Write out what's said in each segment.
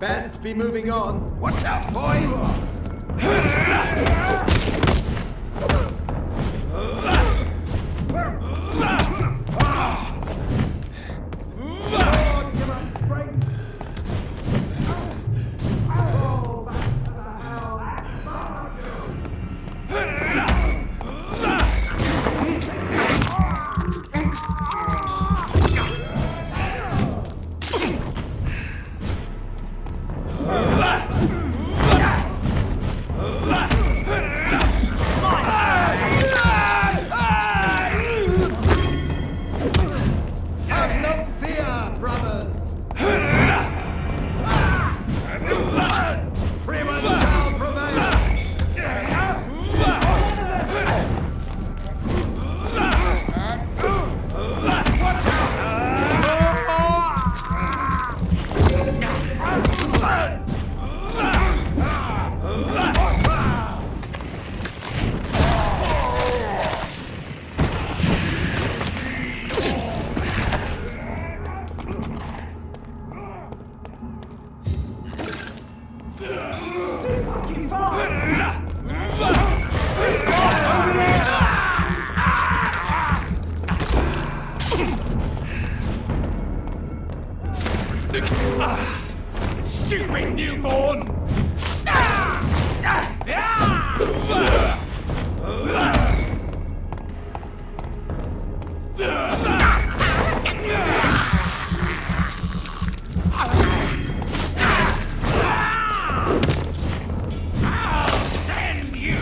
Best be moving on. Watch out, boys! Stupid newborn! I'll send you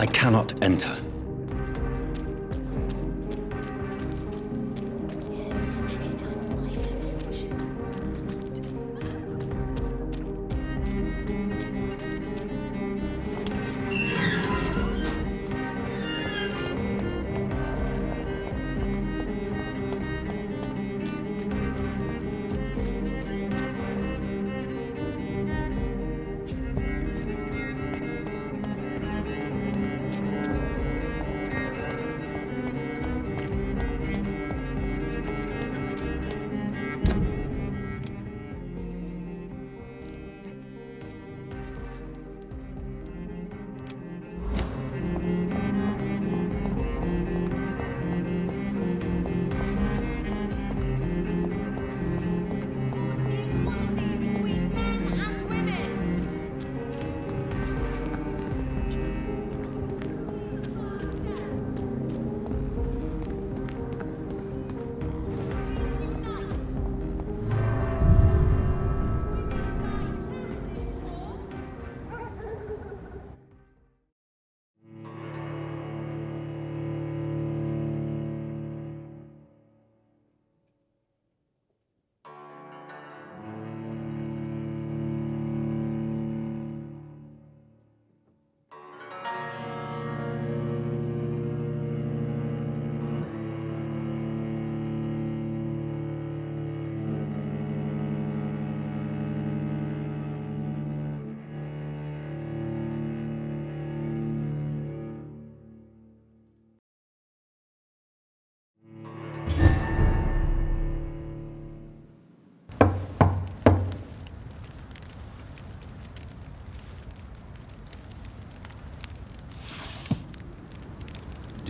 I cannot enter.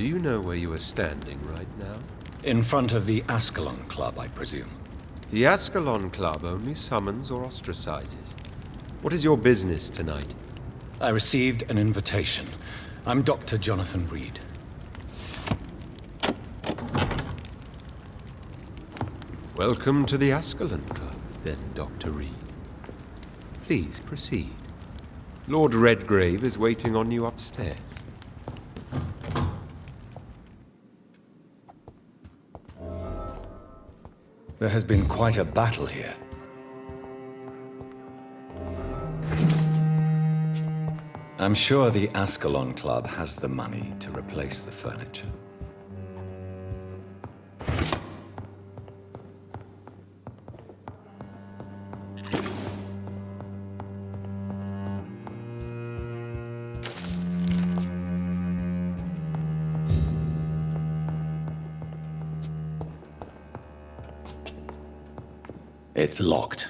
Do you know where you are standing right now? In front of the Ascalon Club, I presume. The Ascalon Club only summons or ostracizes. What is your business tonight? I received an invitation. I'm Dr. Jonathan Reed. Welcome to the Ascalon Club, then, Dr. Reed. Please proceed. Lord Redgrave is waiting on you upstairs. There has been quite a battle here. I'm sure the Ascalon Club has the money to replace the furniture. It's locked.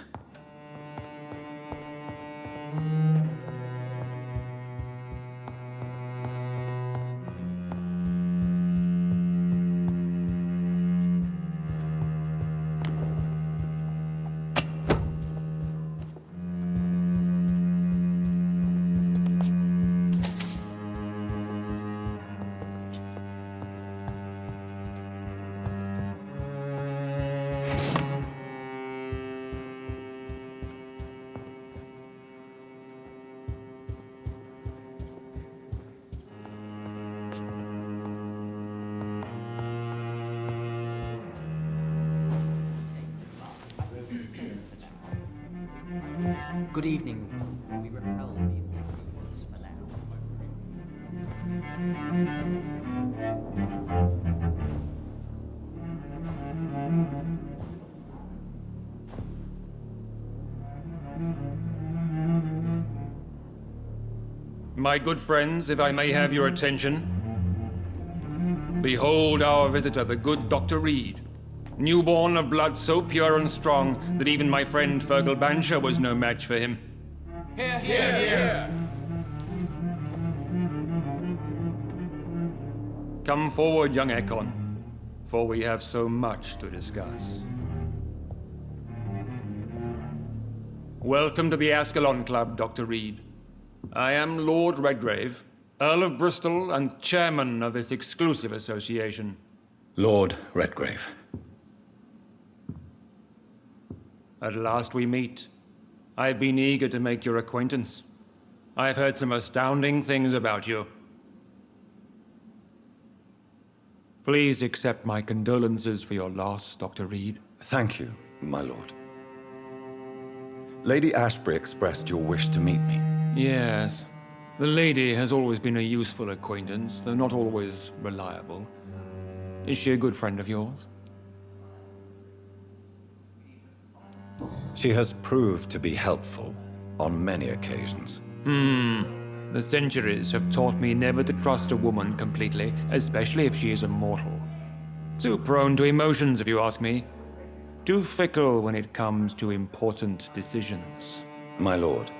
Good evening. We repel the intruders for now. My good friends, if I may have your attention. Behold our visitor, the good Dr. Reed. Newborn of blood so pure and strong that even my friend Fergal Bansher was no match for him. Here, here. Come forward, young Ekon, for we have so much to discuss. Welcome to the Ascalon Club, Dr. Reed. I am Lord Redgrave, Earl of Bristol and chairman of this exclusive association. Lord Redgrave. At last we meet. I've been eager to make your acquaintance. I've heard some astounding things about you. Please accept my condolences for your loss, Dr. Reed. Thank you, my lord. Lady Ashbury expressed your wish to meet me. Yes. The lady has always been a useful acquaintance, though not always reliable. Is she a good friend of yours? She has proved to be helpful on many occasions. The centuries have taught me never to trust a woman completely, especially if she is a mortal. Too prone to emotions, if you ask me. Too fickle when it comes to important decisions. My lord,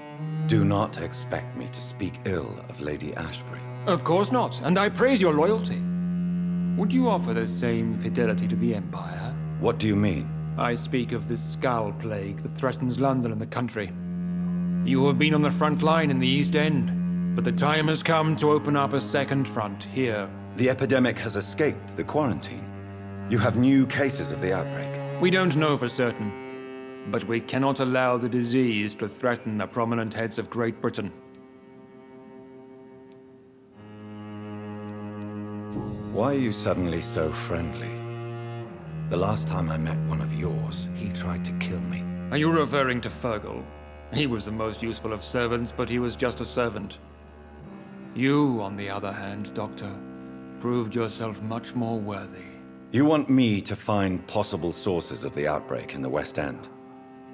do not expect me to speak ill of Lady Ashbury. Of course not, and I praise your loyalty. Would you offer the same fidelity to the Empire? What do you mean? I speak of the Skull Plague that threatens London and the country. You have been on the front line in the East End, but the time has come to open up a second front here. The epidemic has escaped the quarantine. You have new cases of the outbreak. We don't know for certain, but we cannot allow the disease to threaten the prominent heads of Great Britain. Why are you suddenly so friendly? The last time I met one of yours, he tried to kill me. Are you referring to Fergal? He was the most useful of servants, but he was just a servant. You, on the other hand, Doctor, proved yourself much more worthy. You want me to find possible sources of the outbreak in the West End?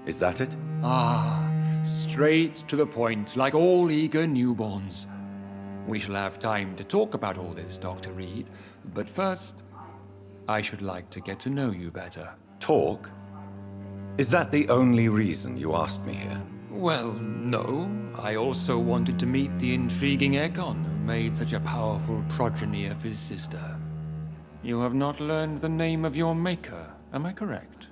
Is that it? Ah, straight to the point, like all eager newborns. We shall have time to talk about all this, Dr. Reed, but first, I should like to get to know you better. Talk? Is that the only reason you asked me here? Well, no. I also wanted to meet the intriguing Ekon, whom made such a powerful progeny of his sister. You have not learned the name of your maker, am I correct?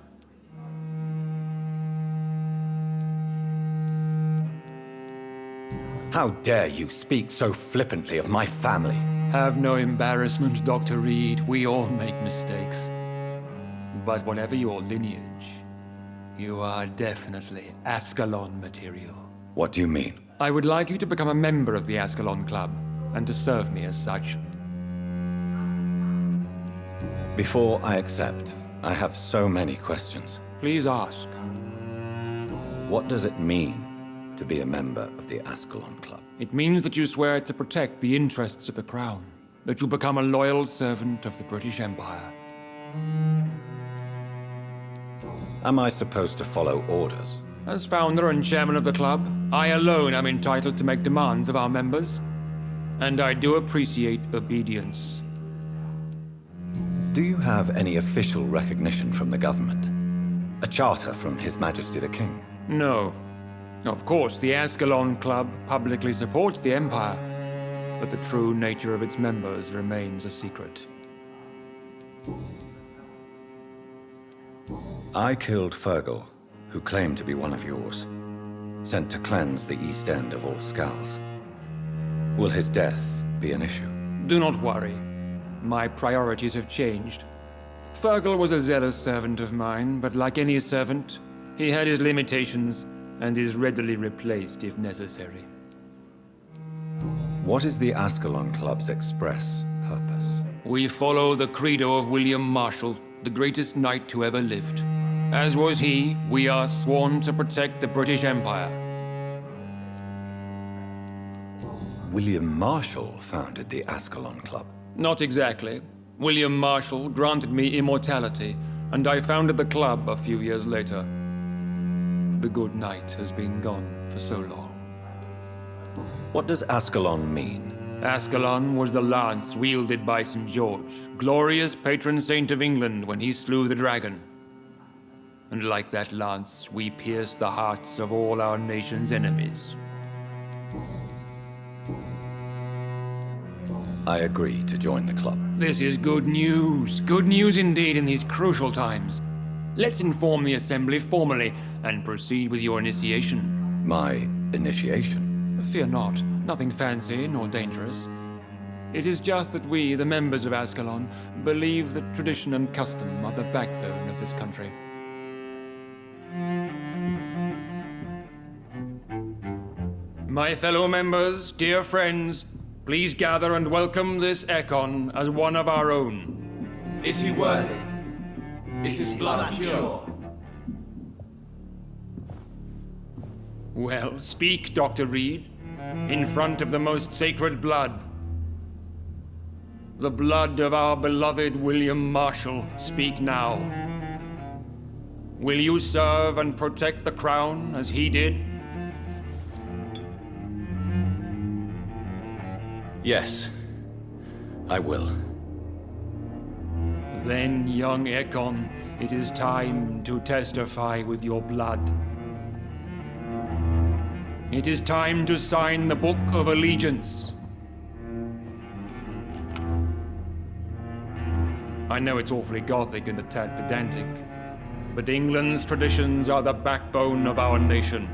How dare you speak so flippantly of my family? Have no embarrassment, Dr. Reed. We all make mistakes. But whatever your lineage, you are definitely Ascalon material. What do you mean? I would like you to become a member of the Ascalon Club, and to serve me as such. Before I accept, I have so many questions. Please ask. What does it mean to be a member of the Ascalon Club? It means that you swear to protect the interests of the Crown, that you become a loyal servant of the British Empire. Am I supposed to follow orders? As founder and chairman of the club, I alone am entitled to make demands of our members, and I do appreciate obedience. Do you have any official recognition from the government? A charter from His Majesty the King? No. Of course, the Ascalon Club publicly supports the Empire, but the true nature of its members remains a secret. I killed Fergal, who claimed to be one of yours, sent to cleanse the East End of all skulls. Will his death be an issue? Do not worry. My priorities have changed. Fergal was a zealous servant of mine, but like any servant, he had his limitations and is readily replaced if necessary. What is the Ascalon Club's express purpose? We follow the credo of William Marshall, the greatest knight who ever lived. As was he, we are sworn to protect the British Empire. William Marshall founded the Ascalon Club. Not exactly. William Marshall granted me immortality, and I founded the club a few years later. The good knight has been gone for so long. What does Ascalon mean? Ascalon was the lance wielded by St. George, glorious patron saint of England when he slew the dragon. And like that lance, we pierce the hearts of all our nation's enemies. I agree to join the club. This is good news. Good news indeed in these crucial times. Let's inform the Assembly formally and proceed with your initiation. My initiation? Fear not. Nothing fancy nor dangerous. It is just that we, the members of Ascalon, believe that tradition and custom are the backbone of this country. My fellow members, dear friends, please gather and welcome this Ekon as one of our own. Is he worthy? Is his blood pure? Well, speak, Dr. Reed, in front of the most sacred blood. The blood of our beloved William Marshall, speak now. Will you serve and protect the crown as he did? Yes, I will. Then, young Ekon, it is time to testify with your blood. It is time to sign the Book of Allegiance. I know it's awfully gothic and a tad pedantic, but England's traditions are the backbone of our nation.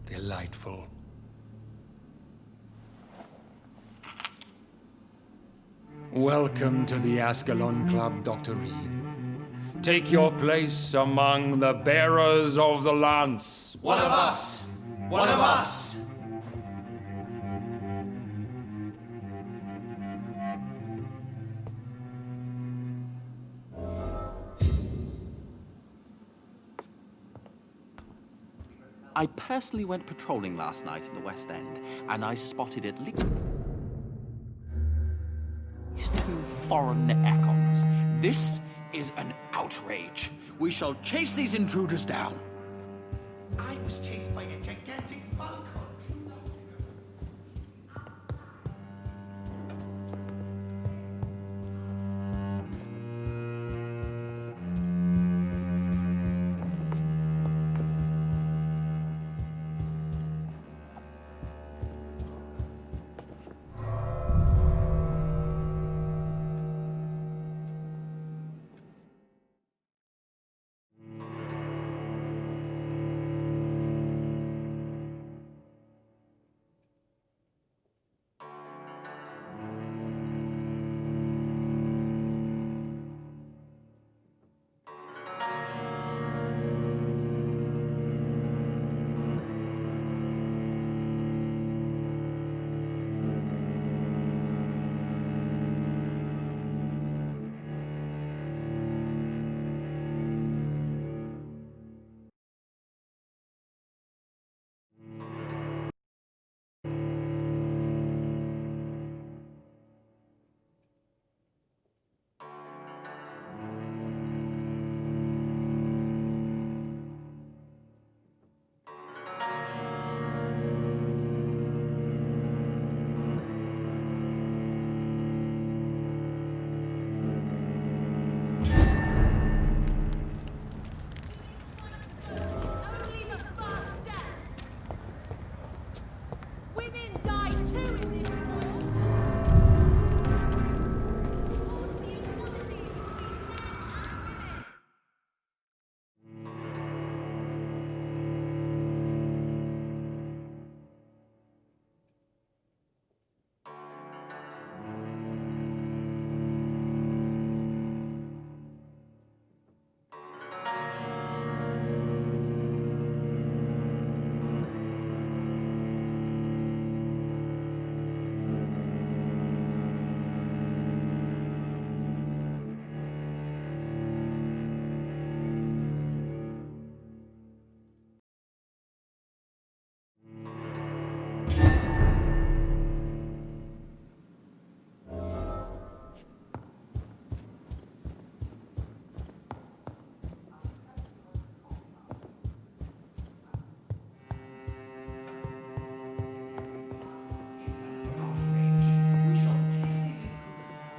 Delightful. Welcome to the Ascalon Club, Dr. Reed. Take your place among the bearers of the lance. One of us! One of us! I personally went patrolling last night in the West End, and I spotted at least... 2 foreign Ekons. This is an outrage. We shall chase these intruders down. I was chased by a gigantic falcon 2 months ago. Only the fast death. Women die too in this war. Support the equality between men and women. We shall chase these intruders.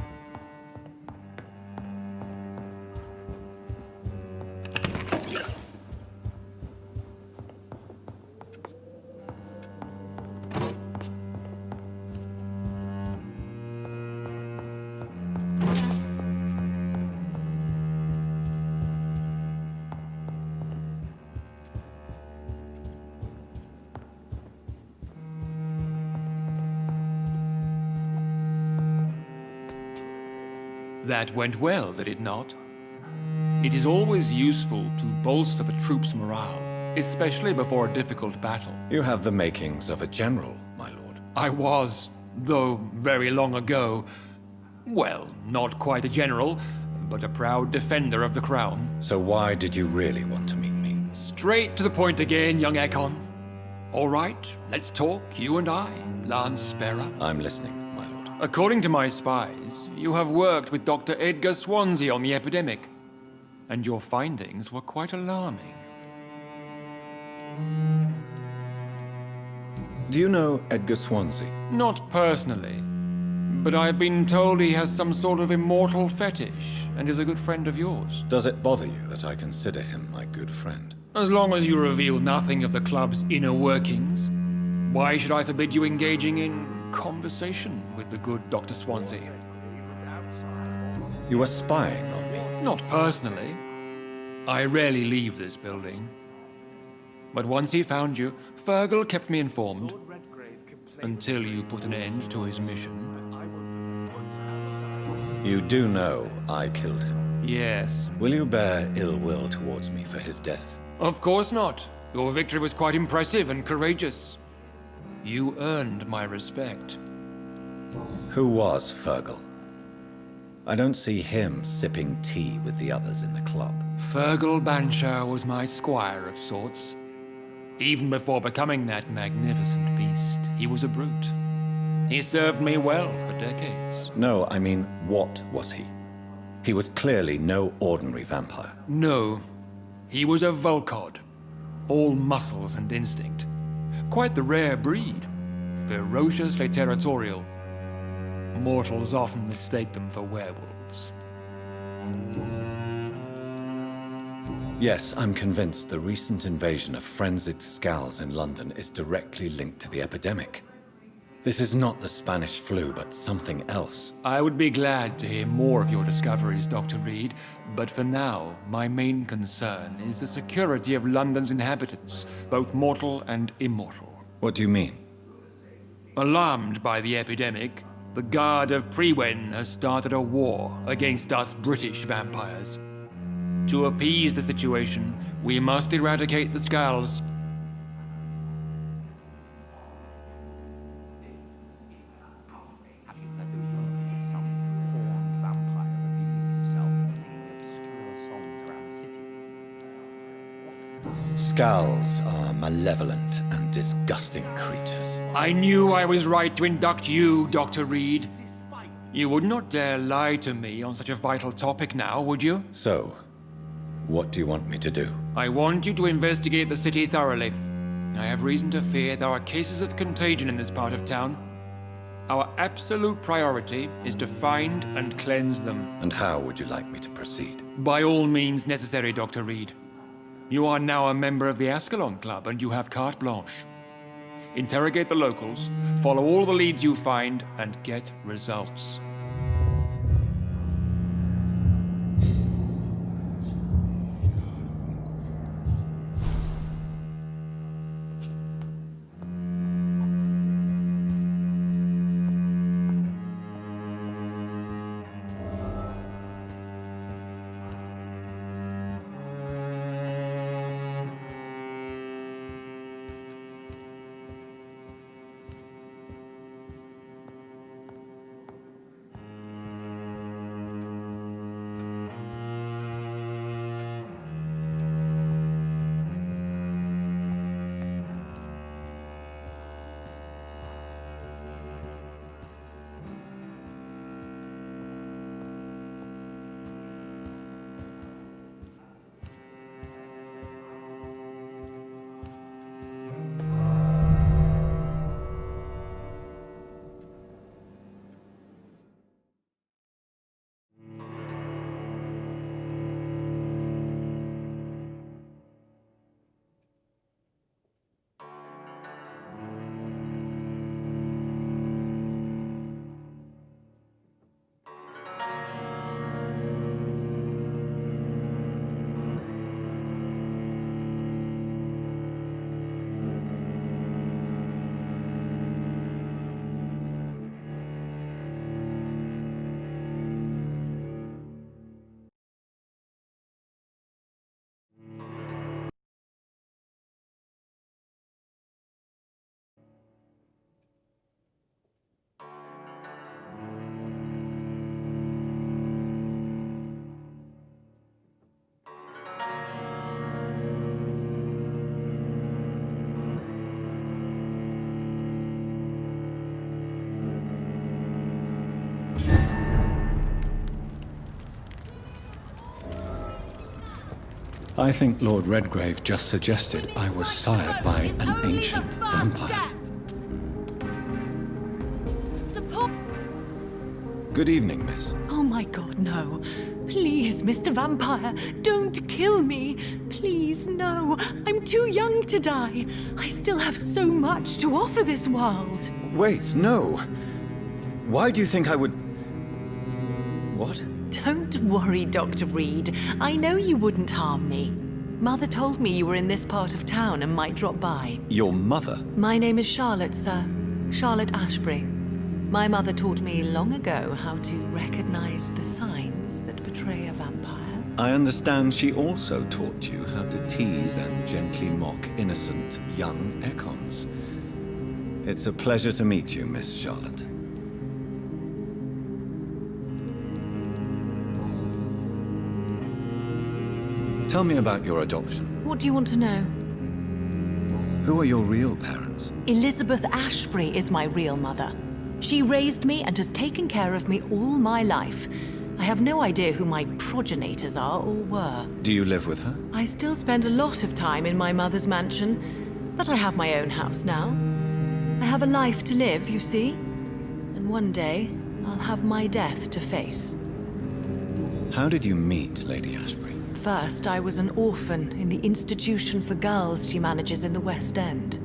That went well, did it not? It is always useful to bolster the troops' morale, especially before a difficult battle. You have the makings of a general, my lord. I was, though very long ago, well, not quite a general, but a proud defender of the crown. So why did you really want to meet me? Straight to the point again, young Ekon. All right, let's talk, you and I, Lance Sparrow. I'm listening, my lord. According to my spies, you have worked with Dr. Edgar Swansea on the epidemic, and your findings were quite alarming. Do you know Edgar Swansea? Not personally, but I've been told he has some sort of immortal fetish and is a good friend of yours. Does it bother you that I consider him my good friend? As long as you reveal nothing of the club's inner workings, why should I forbid you engaging in conversation with the good Dr. Swansea? You were spying on me. Not personally. I rarely leave this building. But once he found you, Fergal kept me informed. Until you put an end to his mission. You do know I killed him. Yes. Will you bear ill will towards me for his death? Of course not. Your victory was quite impressive and courageous. You earned my respect. Who was Fergal? I don't see him sipping tea with the others in the club. Fergal Banshire was my squire of sorts. Even before becoming that magnificent beast, he was a brute. He served me well for decades. No, I mean, what was he? He was clearly no ordinary vampire. No, he was a Volcod. All muscles and instinct. Quite the rare breed. Ferociously territorial. Mortals often mistake them for werewolves. Yes, I'm convinced the recent invasion of frenzied Scals in London is directly linked to the epidemic. This is not the Spanish flu, but something else. I would be glad to hear more of your discoveries, Dr. Reed, but for now, my main concern is the security of London's inhabitants, both mortal and immortal. What do you mean? Alarmed by the epidemic, the Guard of Prewen has started a war against us British vampires. To appease the situation, we must eradicate the Scals. Have you heard the rumors of some horned vampire revealing himself and singing obscure songs around the city? Scals are malevolent and disgusting creatures. I knew I was right to induct you, Dr. Reed. You would not dare lie to me on such a vital topic now, would you? So, what do you want me to do? I want you to investigate the city thoroughly. I have reason to fear there are cases of contagion in this part of town. Our absolute priority is to find and cleanse them. And how would you like me to proceed? By all means necessary, Dr. Reed. You are now a member of the Ascalon Club and you have carte blanche. Interrogate the locals, follow all the leads you find, and get results. I think Lord Redgrave just suggested I was sired by an ancient vampire. Support. Good evening, miss. Oh my god, no. Please, Mr. Vampire, don't kill me. Please, no. I'm too young to die. I still have so much to offer this world. Wait, no. Why do you think I would... What? Don't worry, Dr. Reed. I know you wouldn't harm me. Mother told me you were in this part of town and might drop by. Your mother? My name is Charlotte, sir. Charlotte Ashbury. My mother taught me long ago how to recognize the signs that betray a vampire. I understand she also taught you how to tease and gently mock innocent young Ekons. It's a pleasure to meet you, Miss Charlotte. Tell me about your adoption. What do you want to know? Who are your real parents? Elizabeth Ashbury is my real mother. She raised me and has taken care of me all my life. I have no idea who my progenitors are or were. Do you live with her? I still spend a lot of time in my mother's mansion, but I have my own house now. I have a life to live, you see. And one day, I'll have my death to face. How did you meet Lady Ashbury? First, I was an orphan in the institution for girls she manages in the West End.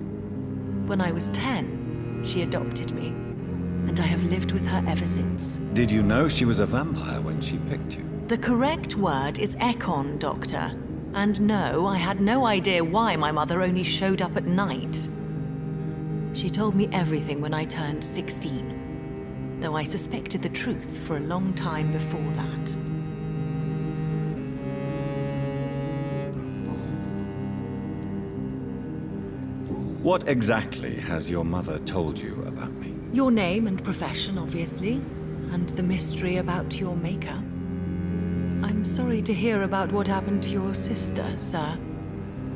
When I was 10, she adopted me, and I have lived with her ever since. Did you know she was a vampire when she picked you? The correct word is Ekon, Doctor. And no, I had no idea why my mother only showed up at night. She told me everything when I turned 16, though I suspected the truth for a long time before that. What exactly has your mother told you about me? Your name and profession, obviously, and the mystery about your maker. I'm sorry to hear about what happened to your sister, sir.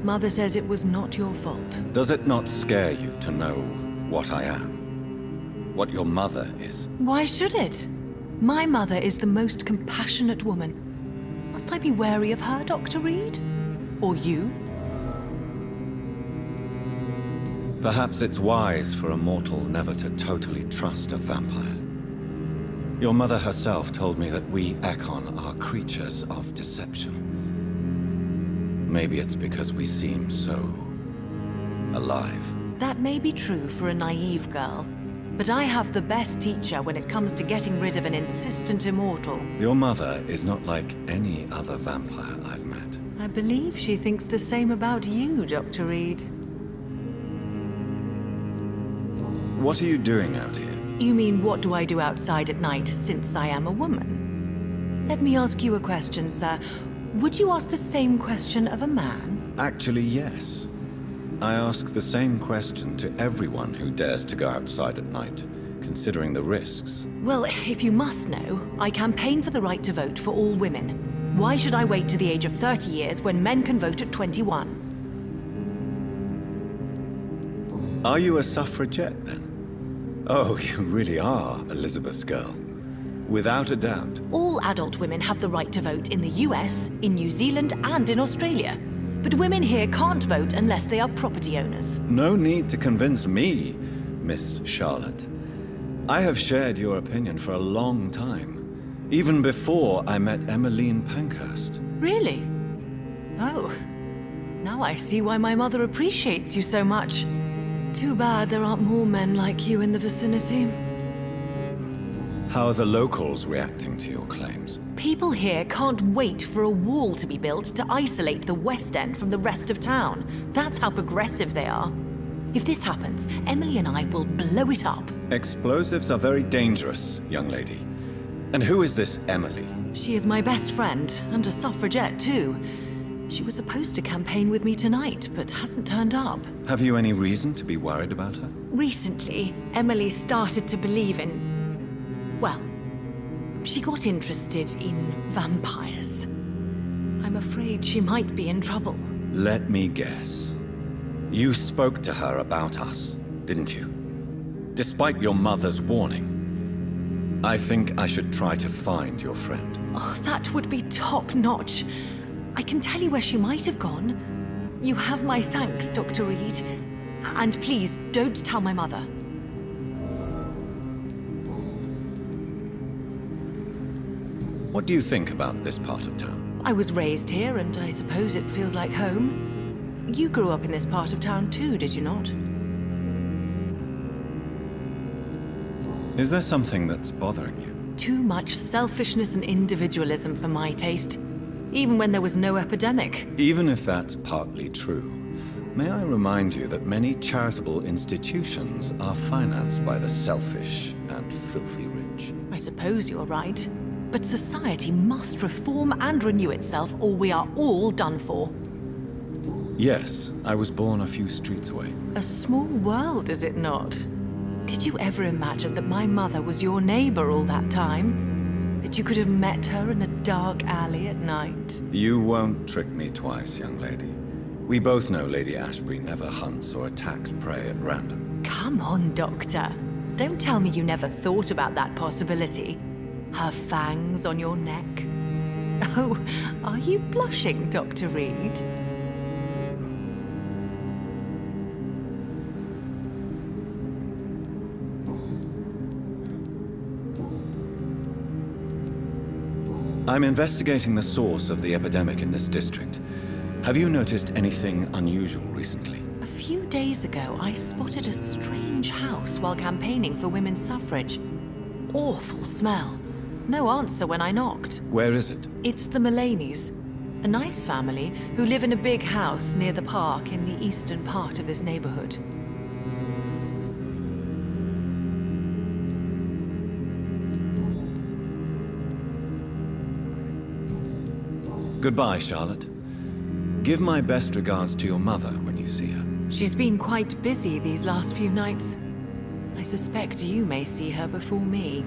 Mother says it was not your fault. Does it not scare you to know what I am? What your mother is? Why should it? My mother is the most compassionate woman. Must I be wary of her, Dr. Reed? Or you? Perhaps it's wise for a mortal never to totally trust a vampire. Your mother herself told me that we Ekon are creatures of deception. Maybe it's because we seem so alive. That may be true for a naive girl, but I have the best teacher when it comes to getting rid of an insistent immortal. Your mother is not like any other vampire I've met. I believe she thinks the same about you, Dr. Reed. What are you doing out here? You mean, what do I do outside at night since I am a woman? Let me ask you a question, sir. Would you ask the same question of a man? Actually, yes. I ask the same question to everyone who dares to go outside at night, considering the risks. Well, if you must know, I campaign for the right to vote for all women. Why should I wait to the age of 30 years when men can vote at 21? Are you a suffragette, then? Oh, you really are Elizabeth's girl. Without a doubt. All adult women have the right to vote in the US, in New Zealand, and in Australia. But women here can't vote unless they are property owners. No need to convince me, Miss Charlotte. I have shared your opinion for a long time, even before I met Emmeline Pankhurst. Really? Oh. Now I see why my mother appreciates you so much. Too bad there aren't more men like you in the vicinity. How are the locals reacting to your claims? People here can't wait for a wall to be built to isolate the West End from the rest of town. That's how progressive they are. If this happens, Emily and I will blow it up. Explosives are very dangerous, young lady. And who is this Emily? She is my best friend, and a suffragette too. She was supposed to campaign with me tonight, but hasn't turned up. Have you any reason to be worried about her? Recently, Emily started to believe in... well, she got interested in vampires. I'm afraid she might be in trouble. Let me guess. You spoke to her about us, didn't you? Despite your mother's warning. I think I should try to find your friend. Oh, that would be top-notch. I can tell you where she might have gone. You have my thanks, Dr. Reed. And please, don't tell my mother. What do you think about this part of town? I was raised here, and I suppose it feels like home. You grew up in this part of town too, did you not? Is there something that's bothering you? Too much selfishness and individualism for my taste. Even when there was no epidemic. Even if that's partly true, may I remind you that many charitable institutions are financed by the selfish and filthy rich. I suppose you're right. But society must reform and renew itself, or we are all done for. Yes, I was born a few streets away. A small world, is it not? Did you ever imagine that my mother was your neighbor all that time? That you could have met her in a dark alley at night? You won't trick me twice, young lady. We both know Lady Ashbury never hunts or attacks prey at random. Come on, Doctor. Don't tell me you never thought about that possibility. Her fangs on your neck. Oh, are you blushing, Dr. Reed? I'm investigating the source of the epidemic in this district. Have you noticed anything unusual recently? A few days ago, I spotted a strange house while campaigning for women's suffrage. Awful smell. No answer when I knocked. Where is it? It's the Mullaneys, a nice family who live in a big house near the park in the eastern part of this neighborhood. Goodbye, Charlotte. Give my best regards to your mother when you see her. She's been quite busy these last few nights. I suspect you may see her before me.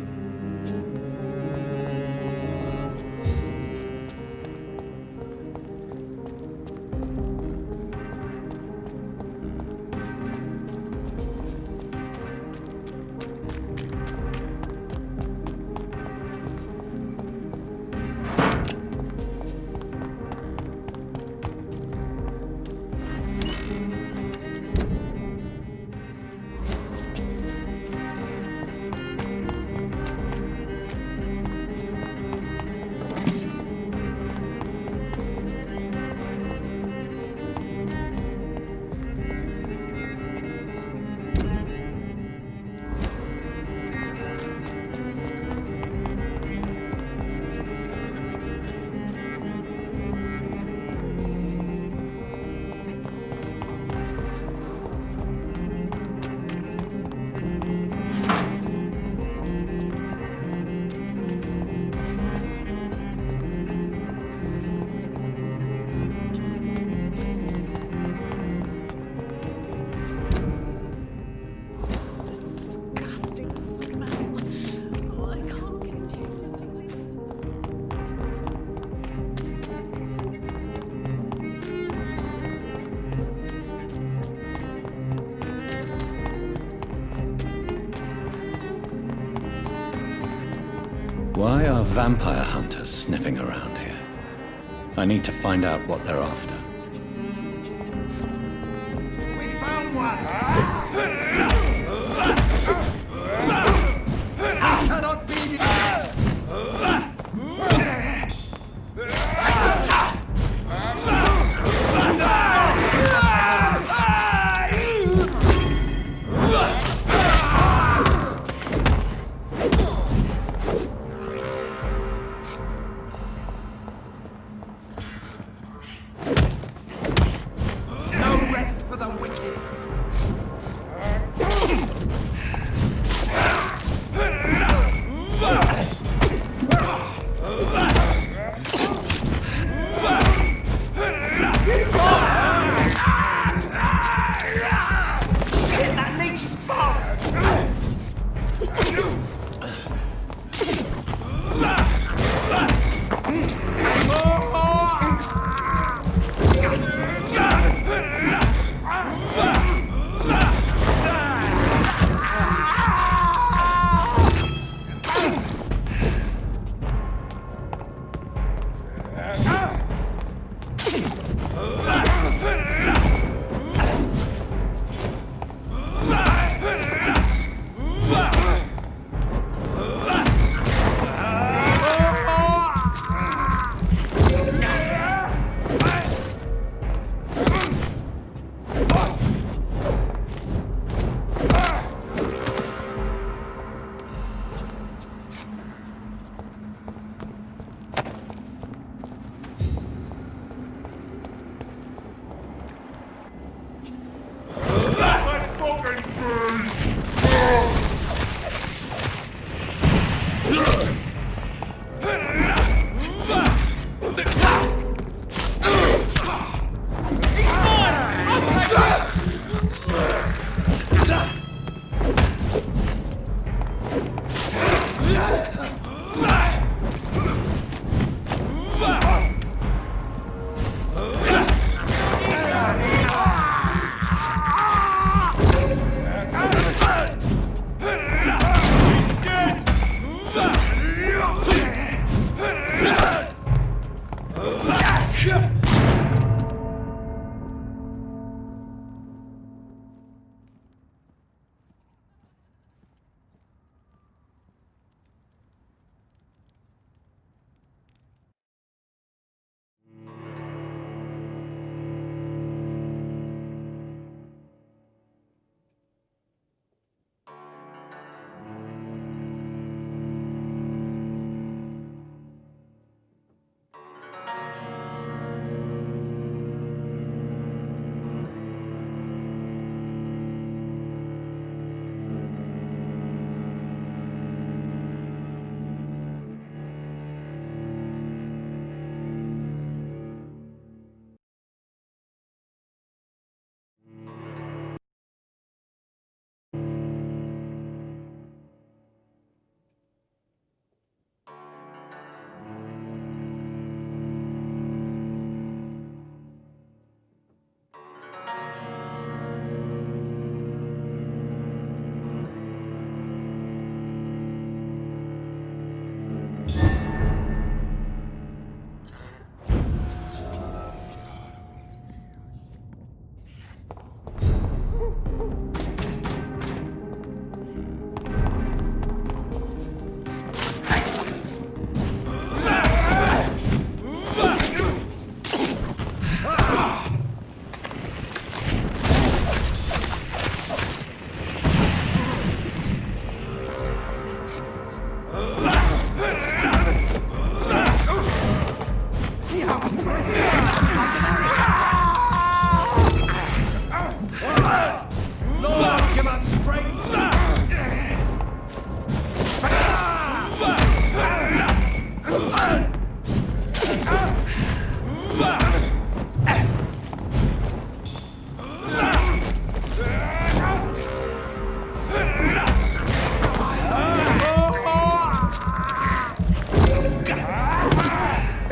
Why are vampire hunters sniffing around here? I need to find out what they're after. We found one! I cannot be... No rest for the wicked.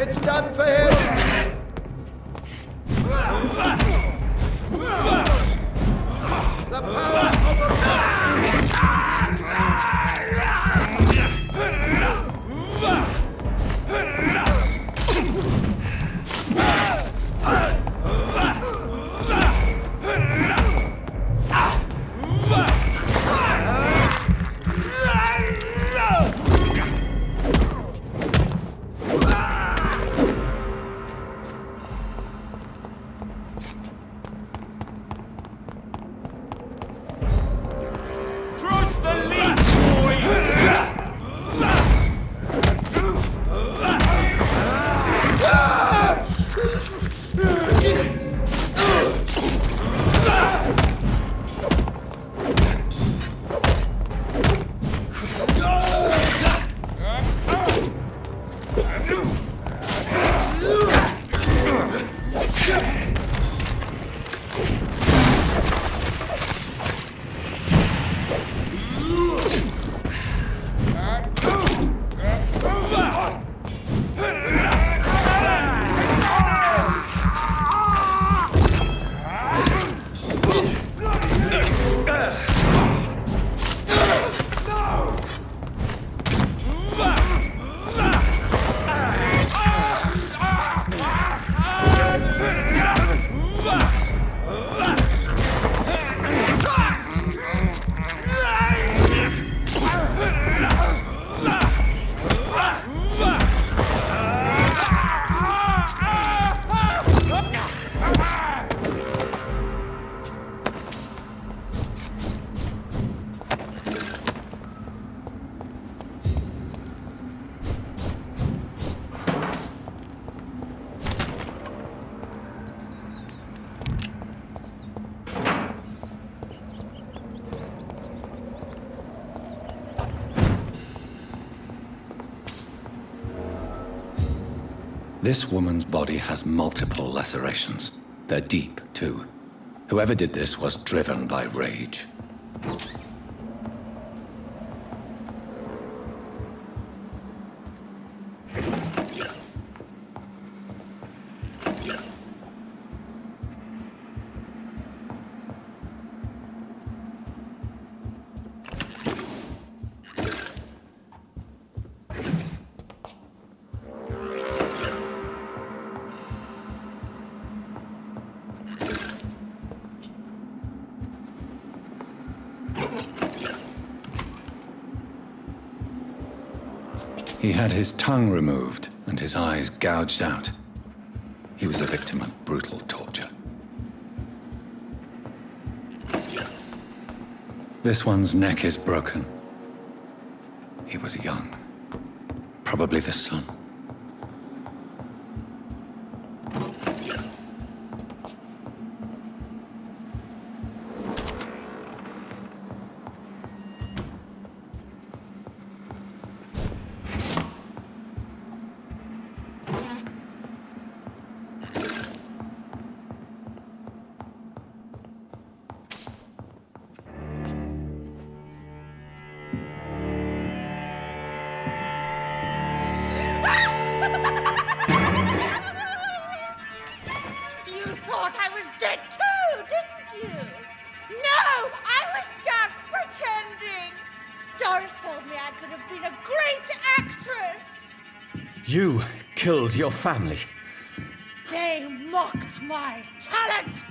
It's done for him! The power of the This woman's body has multiple lacerations. They're deep, too. Whoever did this was driven by rage. He had his tongue removed and his eyes gouged out. He was a victim of brutal torture. This one's neck is broken. He was young. Probably the son. You thought I was dead too, didn't you? No, I was just pretending. Doris told me I could have been a great actress. You killed your family. They mocked my talent!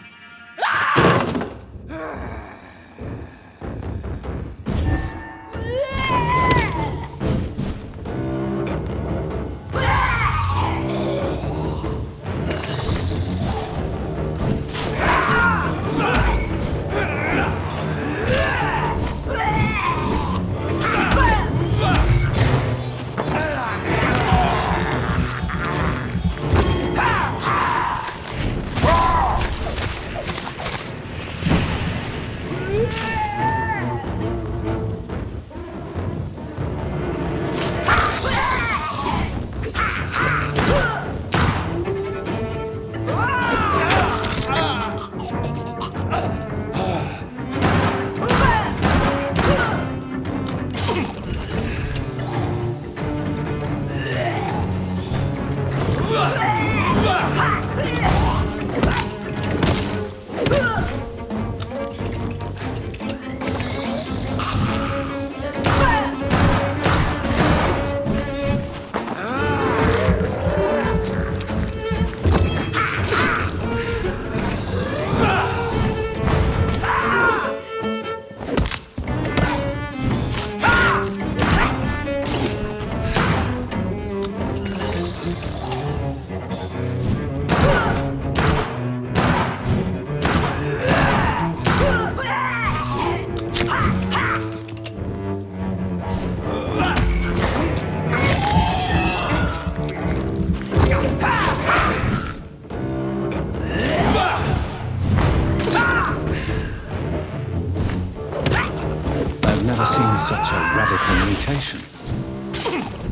I've never seen such a radical mutation.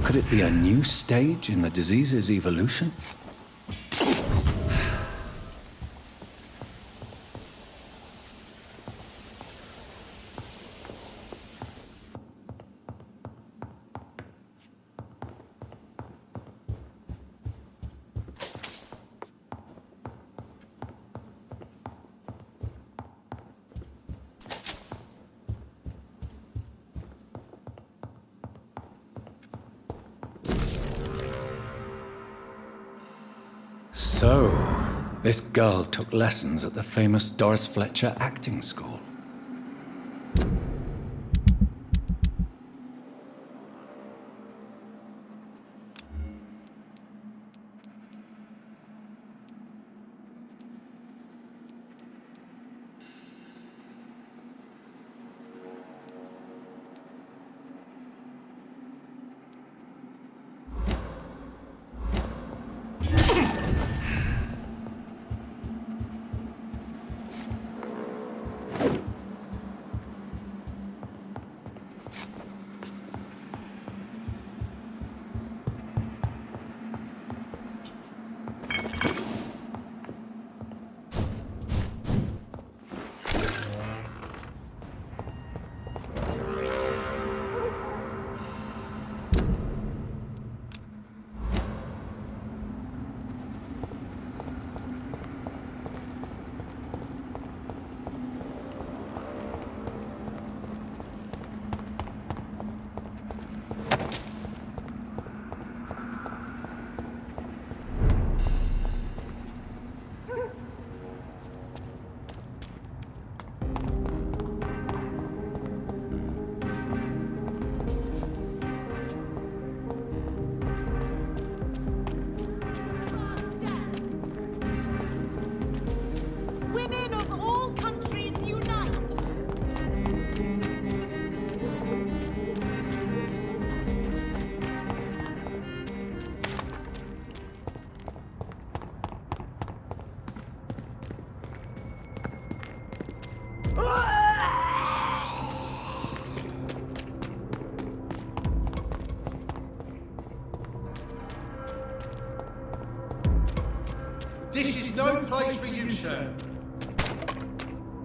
Could it be a new stage in the disease's evolution? So, this girl took lessons at the famous Doris Fletcher acting school. Women of all countries unite! This is no place for you, sir.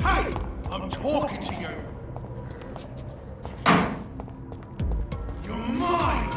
Hey! I'm talking to you! You're mine!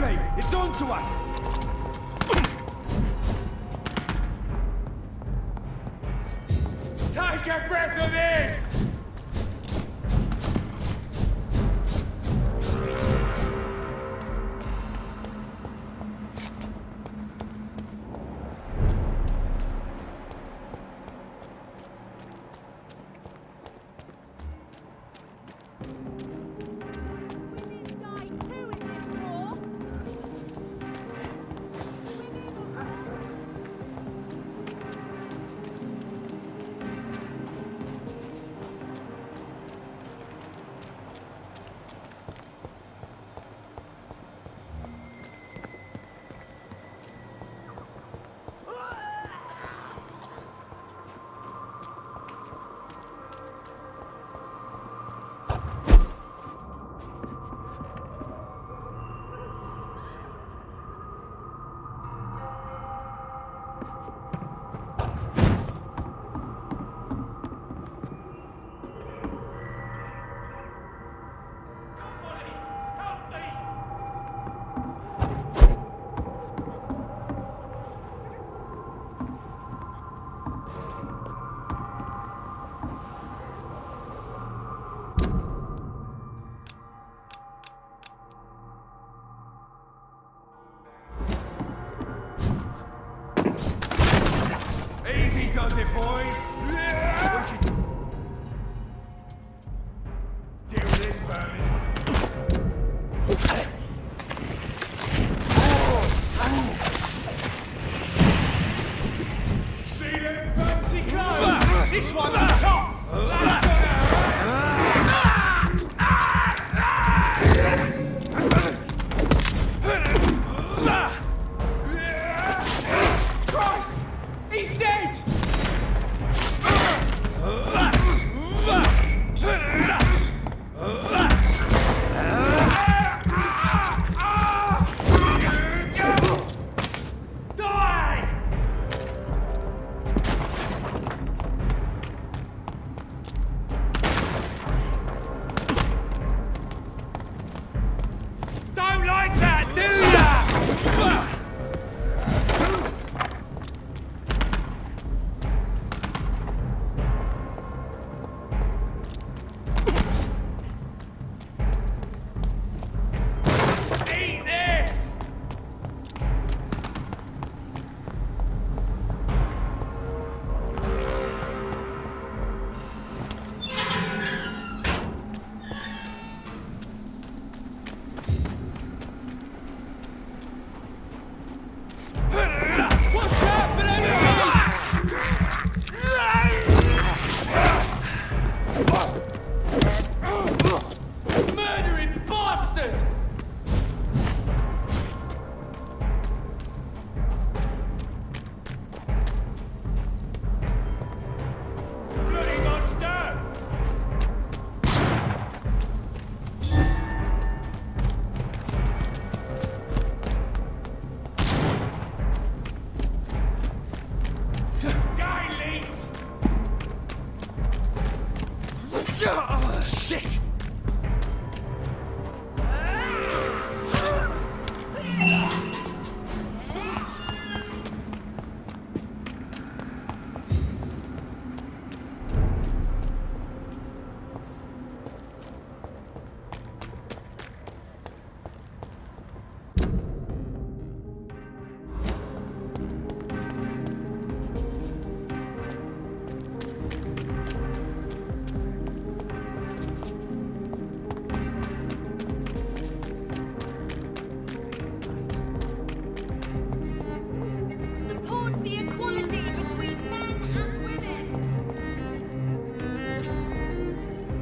lively! It's on to us! Take a breath of this! Easy does it, boys! Deal with this, vermin. See them fancy clothes? This one's